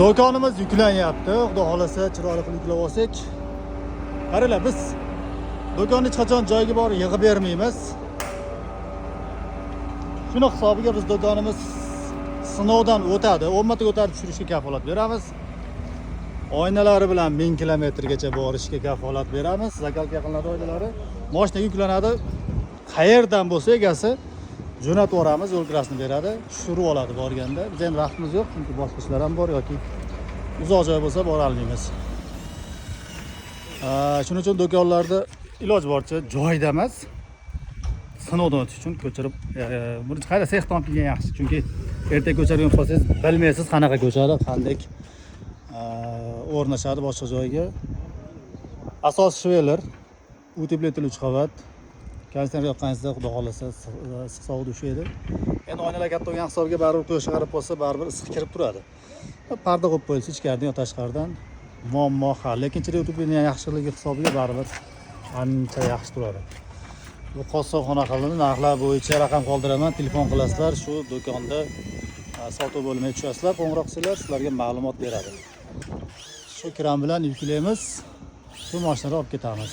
Do'konimiz yuklanyapti. Xudo xolasa chiroyli qilib yuklab olsak. Qaranglar, biz do'konni hech qachon joyiga borib yig'ib bermaymiz. Shuni hisobiga biz do'konimiz sinovdan o'tadi. 10 marta ko'tarib tushirishga kafolat beramiz. Oynalari bilan 1000 kilometrgacha borishga kafolat beramiz. Zakalka yaqinlarda oynalari. Mashina yuklanadi. Qayerdan bo'lsa egasi jo'natib yuboramiz, yo'l kirasini beradi, tushirib oladi borganda. Biz endi vaqtimiz yo'q, chunki boshqa ishlar ham bor yoki uzoq joy bo'lsa bora olmaymiz. Shuning uchun do'konlarda iloj boricha joyda emas, sinovdan o'tish uchun ko'chirib, buni qayta sexdan olib kelgan yaxshi, chunki ertaga ko'chirib qolsangiz bilmaysiz qanaqa ko'chadi, qanday o'rnashadi boshqa joyga. Asos shveler, utepletiluvchi qavat. Konditsioner yoqqaningizda xudo xolasa issiq sovuq dushaydi. Endi oynalar katta bo'lgan hisobiga baribir quyosh qarab bo'lsa, baribir issiq kirib turadi. Parda qo'yib qo'yilsa ichkaridan yo tashqaridan muammo hal. Lekin ichida o'tib yaxshiligi hisobiga baribir ancha yaxshi turadi. Bu qossoqxona qilindi, narxlar bo'yicha raqam qoldiraman, telefon qilasizlar, shu do'konda sotuv bo'limiga tushasizlar, qo'ng'iroq qilsanglar, sizlarga ma'lumot beradi. Shu kran bilan yuklaymiz, shu mashinaga olib ketamiz.